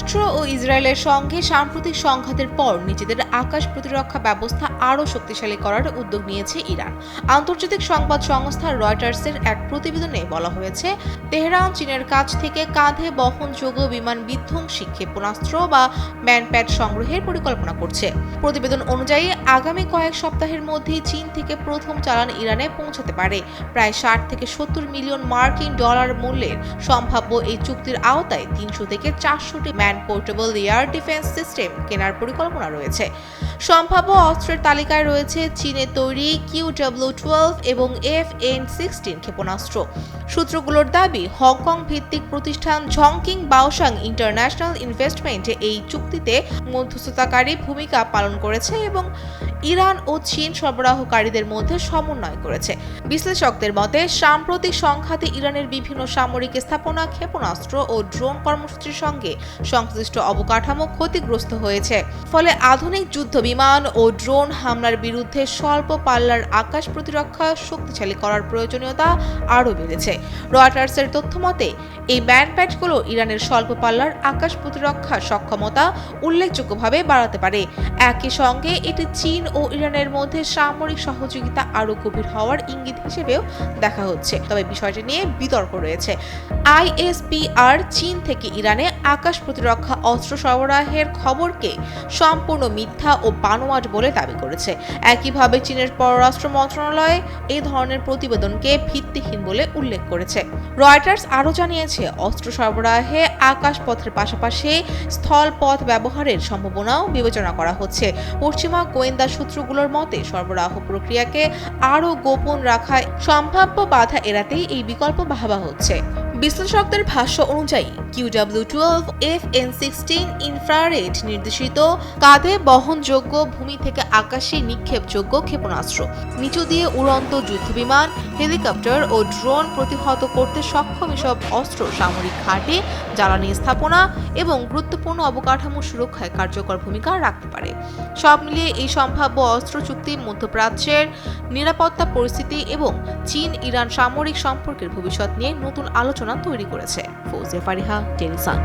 যুক্তরাষ্ট্র ও ইসরায়েলের সঙ্গে সাম্প্রতিক সংঘাতের পর নিজেদের আকাশ প্রতিরক্ষা ব্যবস্থা আরও শক্তিশালী করার উদ্যোগ নিয়েছে ইরান। আন্তর্জাতিক সংবাদ সংস্থা রয়টার্সের এক প্রতিবেদনে বলা হয়েছে, তেহরান চীনের কাছ থেকে কাঁধে বহনযোগ্য বিমান বিধ্বংসী ক্ষেপণাস্ত্র বা ম্যানপ্যাড সংগ্রহের পরিকল্পনা করছে। প্রতিবেদন অনুযায়ী আগামী কয়েক সপ্তাহের মধ্যেই চীন থেকে প্রথম চালান ইরানে পৌঁছাতে পারে। প্রায় 60 থেকে 70 মিলিয়ন মার্কিন ডলার মূল্যের সম্ভাব্য এই চুক্তির আওতায় 300 থেকে 400টি man portable air defence system কেনার পরিকল্পনা রয়েছে। সম্ভাব্য অস্ত্রের তালিকায় রয়েছে চীনের তৈরি QW-12 এবং FN-16 ক্ষেপণাস্ত্র। সূত্রগুলোর দাবি, হংকং ভিত্তিক প্রতিষ্ঠান ঝংকিং বাওসাং ইন্টারন্যাশনাল ইনভেস্টমেন্ট এই চুক্তিতে মধ্যস্থতাকারী ভূমিকা পালন করেছে এবং ইরান ও চীন সরবরাহকারীদের মধ্যে সমন্বয় করেছে। বিশ্লেষকদের মতে, সাম্প্রতিক সংঘাতে ইরানের বিভিন্ন সামরিক স্থাপনা, ক্ষেপণাস্ত্র ও ড্রোন কর্মসূচির সঙ্গে সংশ্লিষ্ট অবকাঠামো ক্ষতিগ্রস্ত হয়েছে। ফলে আধুনিক যুদ্ধ বিমান ও ড্রোন হামলার বিরুদ্ধে স্বল্প পাল্লার আকাশ প্রতিরক্ষা শক্তিশালী করার প্রয়োজনীয়তা আরও বেড়েছে। রয়টার্সের তথ্যমতে, এই ম্যানপ্যাডগুলো ইরানের স্বল্প পাল্লার আকাশ প্রতিরক্ষা সক্ষমতা উল্লেখযোগ্যভাবে বাড়াতে পারে। একই সঙ্গে এটি চীন ও ইরানের মধ্যে সামরিক সহযোগিতা আরও গভীর হওয়ার ইঙ্গিত হিসেবেও দেখা হচ্ছে। তবে বিষয়টি নিয়ে বিতর্ক রয়েছে। ISPR চীন থেকে ইরানে আকাশ প্রতিরক্ষা অস্ত্র সরবরাহের খবরকে সম্পূর্ণ মিথ্যা ও বানোয়াট বলে দাবি করেছে। একইভাবে চীনের পররাষ্ট্র মন্ত্রণালয় এই ধরনের প্রতিবেদনকে ভিত্তিহীন বলে উল্লেখ করেছে। রয়টার্স আরও জানিয়েছে, অস্ত্র সরবরাহে আকাশপথের পাশাপাশি স্থলপথ ব্যবহারের সম্ভাবনাও বিবেচনা করা হচ্ছে। পশ্চিমা গোয়েন্দা সূত্রগুলোর মতে, সরবরাহ প্রক্রিয়াকে আরও গোপন রাখায় সম্ভাব্য বাধা এড়াতেই এই বিকল্প ভাবা হচ্ছে। বিশ্লেষকদের ভাষ্য অনুযায়ী QW-12 FN-16 ইনফ্রারেড নির্দেশিত কাঁধে বহনযোগ্য ভূমি থেকে আকাশে নিক্ষেপযোগ্য ক্ষেপণাস্ত্র, নিচু দিয়ে উড়ন্ত যুদ্ধবিমান, হেলিকপ্টার ও ড্রোন প্রতিহত করতে সক্ষম এসব অস্ত্র সামরিক ঘাঁটি, জ্বালানি স্থাপনা এবং গুরুত্বপূর্ণ অবকাঠামো সুরক্ষায় কার্যকর ভূমিকা রাখতে পারে। সব মিলিয়ে এই সম্ভাব্য অস্ত্র চুক্তি মধ্যপ্রাচ্যের নিরাপত্তা পরিস্থিতি এবং চীন-ইরান সামরিক সম্পর্কের ভবিষ্যৎ নিয়ে নতুন আলোচনা তৈরি করেছে। ফৌজিয়া ফারিহা, টেলিসান।